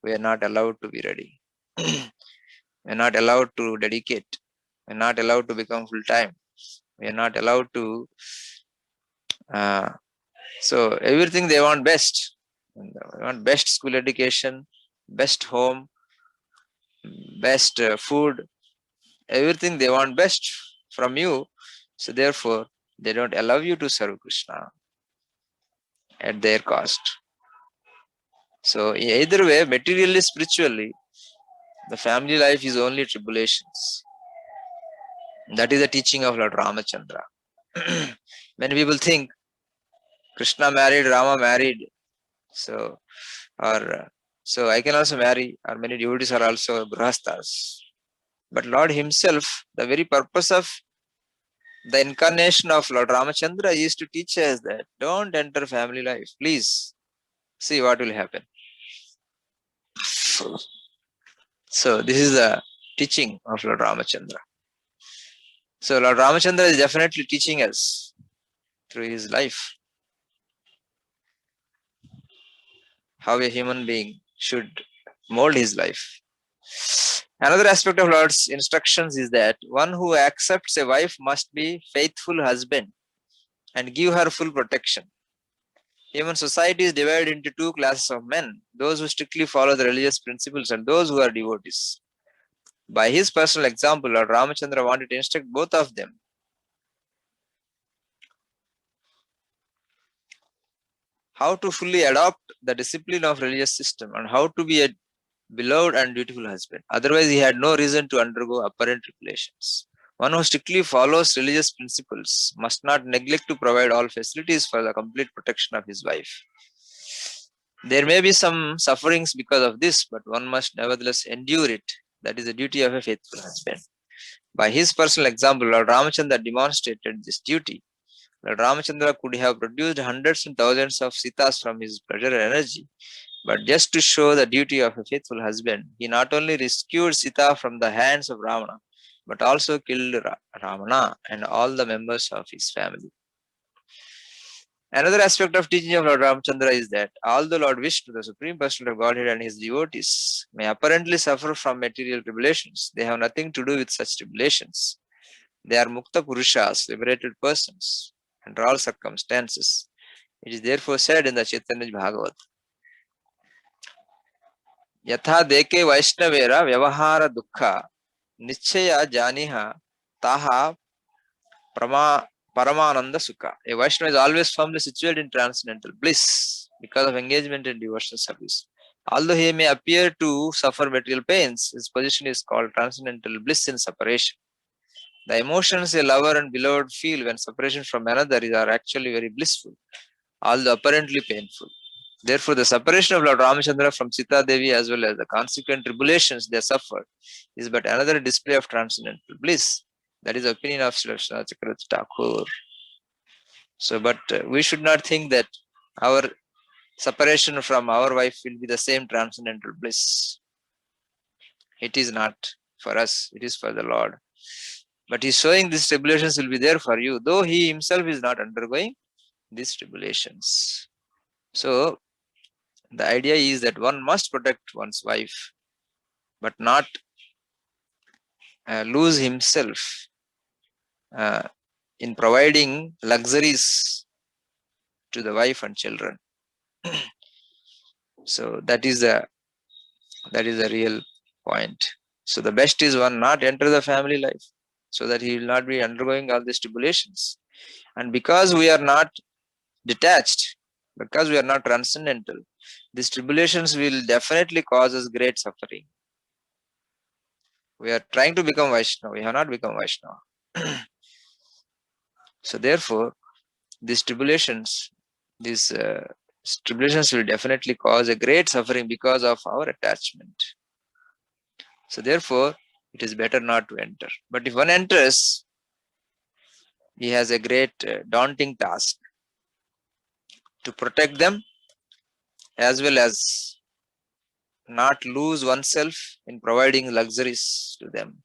we are not allowed to be ready. We are not allowed to dedicate. We are not allowed to become full time. We are not allowed to. So everything they want best. They want best school education, best home, best food. Everything they want best from you. So therefore, they don't allow you to serve Krishna at their cost. So either way, materially, spiritually, the family life is only tribulations. That is the teaching of Lord Ramachandra. Many people think Krishna married, Rama married, so I can also marry, or many devotees are also grahasthas. But Lord himself, the very purpose of the incarnation of Lord Ramachandra is to teach us that don't enter family life. Please see what will happen. So this is the teaching of Lord Ramachandra. So Lord Ramachandra is definitely teaching us through his life how a human being should mold his life. Another aspect of Lord's instructions is that one who accepts a wife must be faithful husband and give her full protection. Human society is divided into two classes of men, those who strictly follow the religious principles and those who are devotees. By his personal example, Lord Ramachandra wanted to instruct both of them. How to fully adopt the discipline of religious system and how to be a beloved and dutiful husband. Otherwise, he had no reason to undergo apparent tribulations. One who strictly follows religious principles must not neglect to provide all facilities for the complete protection of his wife. There may be some sufferings because of this, but one must nevertheless endure it. That is the duty of a faithful husband. By his personal example, Lord Ramachandra demonstrated this duty. Lord Ramachandra could have produced hundreds and thousands of sitas from his pleasure energy, but just to show the duty of a faithful husband, he not only rescued Sita from the hands of Ravana, but also killed Ravana and all the members of his family. Another aspect of teaching of Lord Ramachandra is that although Lord Vishnu, the Supreme Personality of Godhead, and his devotees may apparently suffer from material tribulations, they have nothing to do with such tribulations. They are Mukta Purushas, liberated persons, under all circumstances. It is therefore said in the Chaitanya Bhagavatam, Yatha deke Vaishnavera Vyavahara Dukha nichaya janiha taha paramananda sukha. A Vaishnava is always firmly situated in transcendental bliss because of engagement in devotional service. Although he may appear to suffer material pains, his position is called transcendental bliss in separation. The emotions a lover and beloved feel when separation from another are actually very blissful, although apparently painful. Therefore, the separation of Lord Ramachandra from Sita Devi as well as the consequent tribulations they suffered is but another display of transcendental bliss. That is the opinion of Sri Vishwanath Chakravarti Thakur. So, but we should not think that our separation from our wife will be the same transcendental bliss. It is not for us, it is for the Lord. But He is showing these tribulations will be there for you, though He Himself is not undergoing these tribulations. So, the idea is that one must protect one's wife, but not lose himself in providing luxuries to the wife and children. So that is the real point. So the best is one not enter the family life, so that he will not be undergoing all these tribulations. And because we are not detached, because we are not transcendental, these tribulations will definitely cause us great suffering. We are trying to become Vaishnava, we have not become Vaishnava. So therefore, these tribulations will definitely cause a great suffering because of our attachment. So therefore, it is better not to enter. But if one enters, he has a great daunting task to protect them as well as not lose oneself in providing luxuries to them,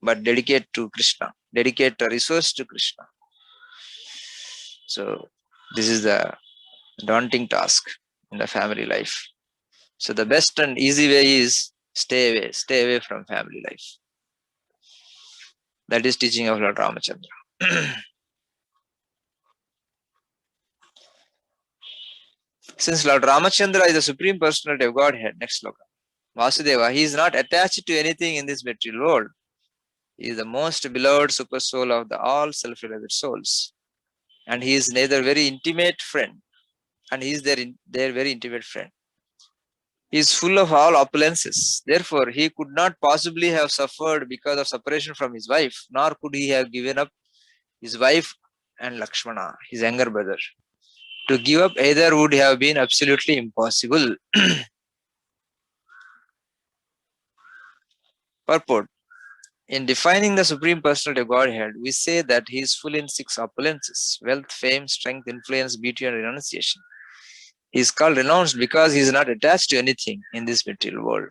but dedicate to Krishna, dedicate a resource to Krishna. So this is the daunting task in the family life. So the best and easy way is stay away from family life. That is teaching of Lord Ramachandra. Since Lord Ramachandra is the Supreme Personality of Godhead, next sloka, Vasudeva, he is not attached to anything in this material world. He is the most beloved super soul of the all self-realized souls. And he is neither very intimate friend, and he is their very intimate friend. He is full of all opulences. Therefore, he could not possibly have suffered because of separation from his wife, nor could he have given up his wife and Lakshmana, his younger brother. To give up either would have been absolutely impossible. Purport. In defining the Supreme Personality of Godhead, we say that he is full in 6 opulences: wealth, fame, strength, influence, beauty, and renunciation. He is called renounced because he is not attached to anything in this material world.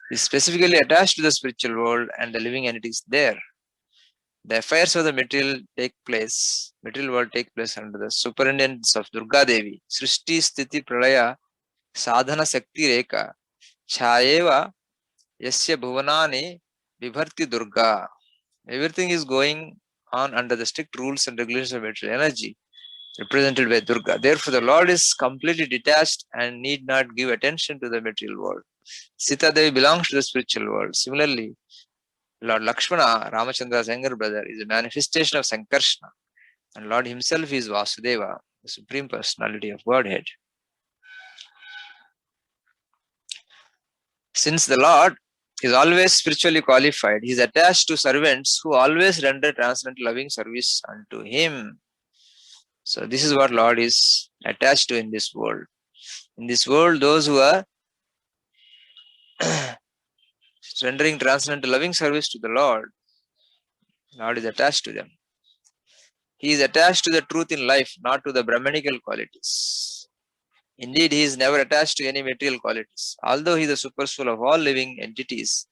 He is specifically attached to the spiritual world and the living entities there. The affairs of the material world take place under the superintendence of Durga Devi. Srishti Sthiti Pralaya Sadhana Sakti Rekha Chayeva Yasya Bhuvanani Vibharti Durga. Everything is going on under the strict rules and regulations of material energy, represented by Durga. Therefore, the Lord is completely detached and need not give attention to the material world. Sita Devi belongs to the spiritual world. Similarly, Lord Lakshmana, Ramachandra's younger brother, is a manifestation of Sankarshana, and Lord himself is Vasudeva, the Supreme Personality of Godhead. Since the Lord is always spiritually qualified, he is attached to servants who always render transcendental loving service unto him. So this is what Lord is attached to in this world. In this world, those who are rendering transcendental loving service to the Lord is attached to them. He is attached to the truth in life, not to the Brahmanical qualities. Indeed, he is never attached to any material qualities. Although he is the super soul of all living entities,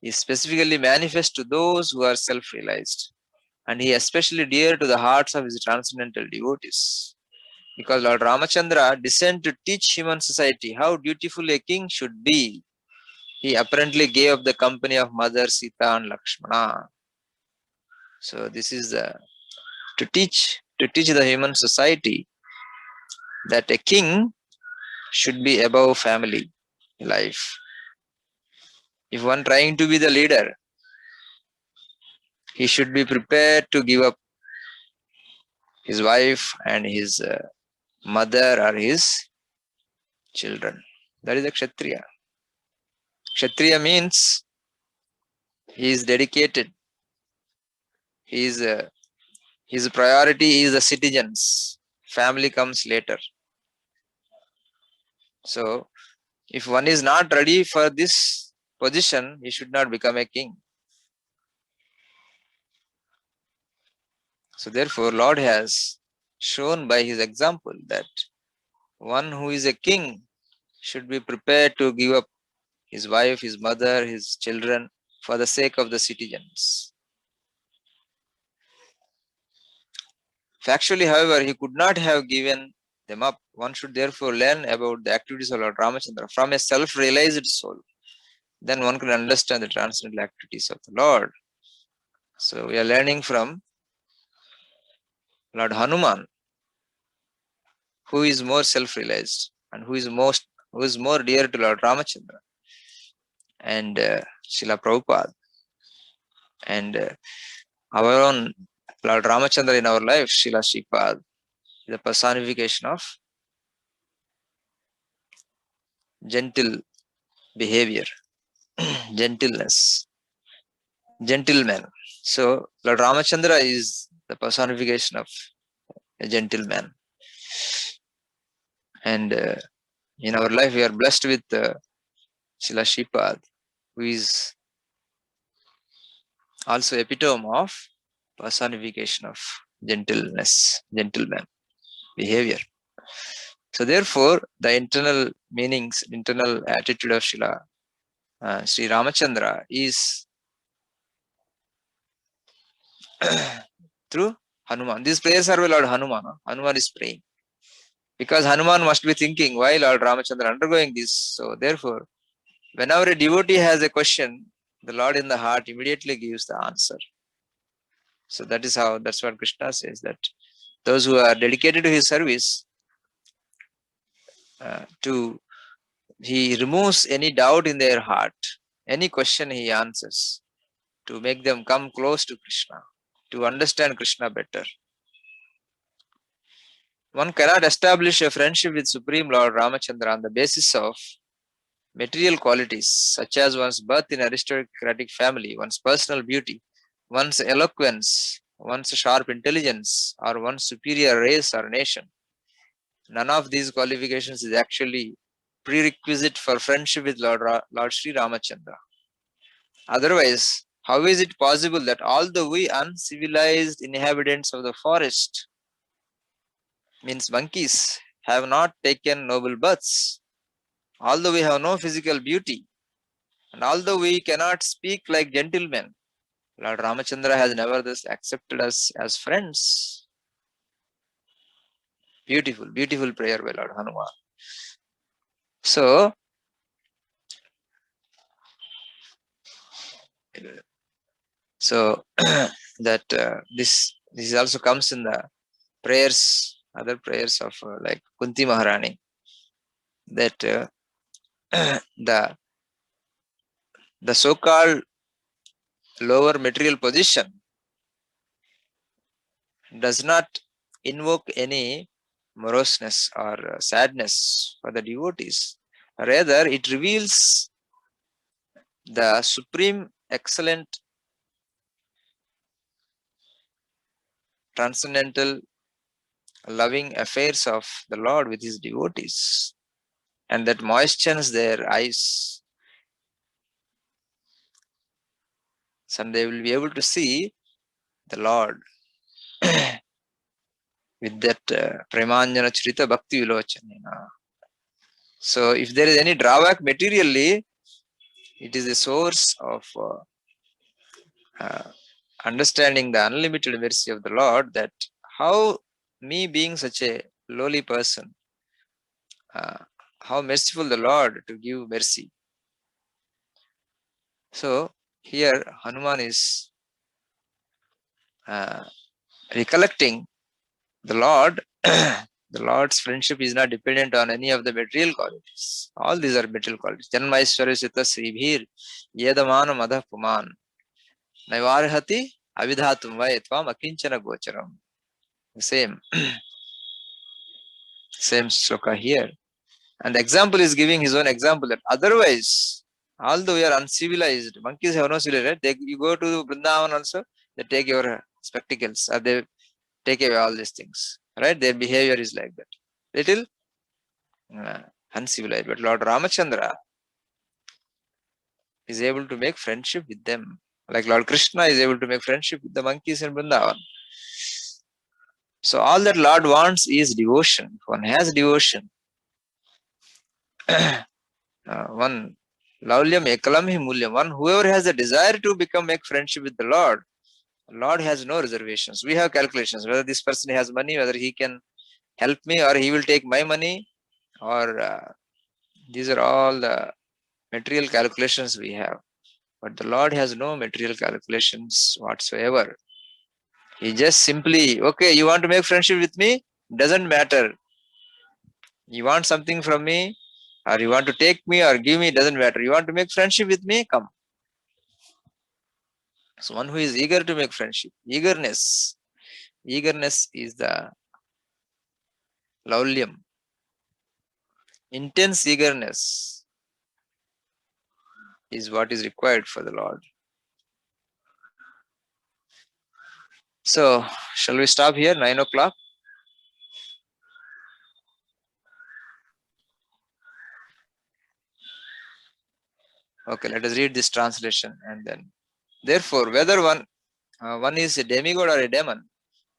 he is specifically manifest to those who are self-realized. And he is especially dear to the hearts of his transcendental devotees. Because Lord Ramachandra descended to teach human society how dutiful a king should be, he apparently gave up the company of Mother Sita and Lakshmana. So this is to teach the human society that a king should be above family life. If one trying to be the leader he should be prepared to give up his wife and his mother or his children. That is a Kshatriya. Kshatriya means he is dedicated. His priority is the citizens. Family comes later. So, if one is not ready for this position, he should not become a king. So, therefore, Lord has shown by his example that one who is a king should be prepared to give up his wife, his mother, his children for the sake of the citizens. Factually, however, he could not have given them up. One should therefore learn about the activities of Lord Ramachandra from a self-realized soul. Then one can understand the transcendental activities of the Lord. So we are learning from Lord Hanuman, who is more self-realized and who is more dear to Lord Ramachandra and Srila Prabhupada and our own Lord Ramachandra in our life, Srila Shripad, the personification of gentle behavior, gentleness, gentleman. So Lord Ramachandra is the personification of a gentleman. And in our life, we are blessed with Srila Shripad, who is also epitome of personification of gentleness, gentleman behavior. So therefore, the internal meanings, internal attitude of Srila Sri Ramachandra is through Hanuman. These prayers are by Lord Hanuman. Hanuman is praying. Because Hanuman must be thinking, why Lord Ramachandra undergoing this? So therefore, whenever a devotee has a question, the Lord in the heart immediately gives the answer. So that's what Krishna says, that those who are dedicated to his service, he removes any doubt in their heart, any question he answers, to make them come close to Krishna, to understand Krishna better. One cannot establish a friendship with Supreme Lord Ramachandra on the basis of material qualities such as one's birth in aristocratic family, one's personal beauty, one's eloquence, one's sharp intelligence, or one's superior race or nation. None of these qualifications is actually prerequisite for friendship with Lord Sri Ramachandra. Otherwise, how is it possible that although we uncivilized inhabitants of the forest, means monkeys, have not taken noble births, although we have no physical beauty, and although we cannot speak like gentlemen, Lord Ramachandra has nevertheless accepted us as friends? Beautiful, beautiful prayer by Lord Hanuman. So that this also comes in the prayers, other prayers of like Kunti Maharani, that the so-called lower material position does not invoke any moroseness or sadness for the devotees. Rather, it reveals the supreme, excellent, transcendental, loving affairs of the Lord with his devotees, and that moistens their eyes. So they will be able to see the Lord with that Premanjana Charita Bhakti Vilochanena. So if there is any drawback materially, it is a source of understanding the unlimited mercy of the Lord, that how me being such a lowly person, how merciful the Lord to give mercy. So here Hanuman is recollecting the Lord. The Lord's friendship is not dependent on any of the material qualities. All these are material qualities. Janmaishwarya Sita Sribhir Yedamana Madha Puman Naivarhati Avidhatum vai tvam akinchana gocharam. Same sloka here. And the example is giving his own example that otherwise, although we are uncivilized, monkeys have no civilization, right? You go to Vrindavan also, they take your spectacles, or they take away all these things, right? Their behavior is like that. Little uncivilized. But Lord Ramachandra is able to make friendship with them. Like Lord Krishna is able to make friendship with the monkeys in Vrindavan. So all that Lord wants is devotion. One has devotion. One laulyam ekalam hi mulyam. One whoever has a desire to make friendship with the Lord has no reservations. We have calculations whether this person has money, whether he can help me, or he will take my money, or these are all the material calculations we have. But the Lord has no material calculations whatsoever. He just simply, okay, you want to make friendship with me? Doesn't matter. You want something from me, or you want to take me or give me, doesn't matter. You want to make friendship with me? Come. So one who is eager to make friendship, eagerness is the laulyam. Intense eagerness is what is required for the Lord. So, shall we stop here? 9 o'clock. Okay, let us read this translation and then. Therefore, whether one is a demigod or a demon,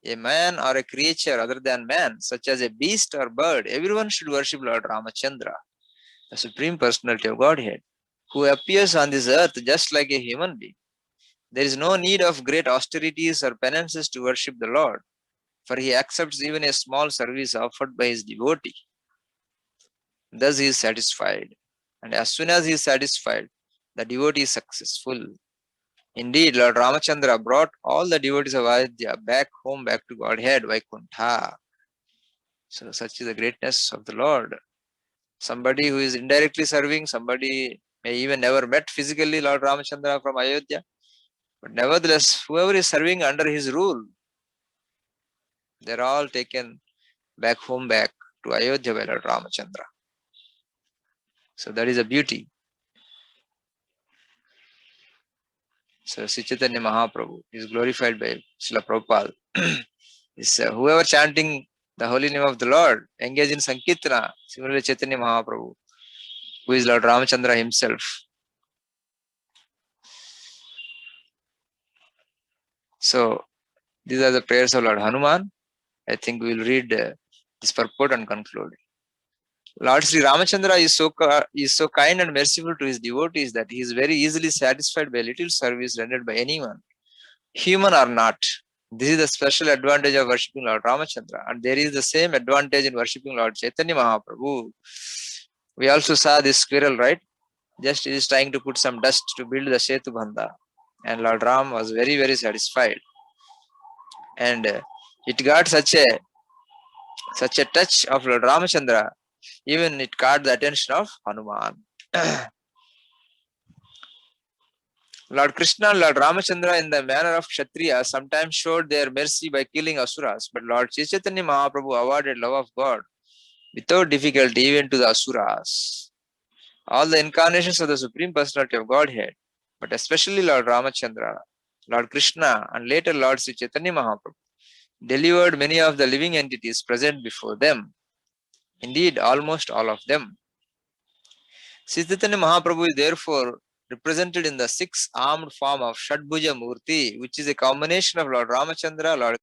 a man or a creature other than man, such as a beast or bird, everyone should worship Lord Ramachandra, the Supreme Personality of Godhead, who appears on this earth just like a human being. There is no need of great austerities or penances to worship the Lord, for he accepts even a small service offered by his devotee. Thus he is satisfied. And as soon as he is satisfied, the devotee is successful. Indeed, Lord Ramachandra brought all the devotees of Ayodhya back home, back to Godhead, Vaikuntha. So such is the greatness of the Lord. Somebody who is indirectly serving, somebody may even never met physically Lord Ramachandra from Ayodhya, but nevertheless, whoever is serving under his rule, they're all taken back home, back to Ayodhya by Lord Ramachandra. So that is a beauty. So Sri Chaitanya Mahaprabhu is glorified by Srila Prabhupada. Is whoever chanting the holy name of the Lord, engage in Sankirtana, similarly Chaitanya Mahaprabhu, who is Lord Ramachandra himself. So these are the prayers of Lord Hanuman. I think we will read this purport and conclude. Lord Sri Ramachandra is so kind and merciful to his devotees that he is very easily satisfied by little service rendered by anyone, human or not. This is the special advantage of worshipping Lord Ramachandra, and there is the same advantage in worshipping Lord Chaitanya Mahaprabhu. We also saw this squirrel, right? Just it is trying to put some dust to build the Setu Bandha, and Lord Ram was very, very satisfied. And it got such a touch of Lord Ramachandra, even it caught the attention of Hanuman. Lord Krishna and Lord Ramachandra, in the manner of Kshatriya, sometimes showed their mercy by killing Asuras, but Lord Chaitanya Mahaprabhu awarded love of God without difficulty even to the Asuras. All the incarnations of the Supreme Personality of Godhead, but especially Lord Ramachandra, Lord Krishna, and later Lord Sri Chaitanya Mahaprabhu, delivered many of the living entities present before them. Indeed, almost all of them. Sri Chaitanya Mahaprabhu is therefore represented in the six-armed form of Shadbhuja Murti, which is a combination of Lord Ramachandra, Lord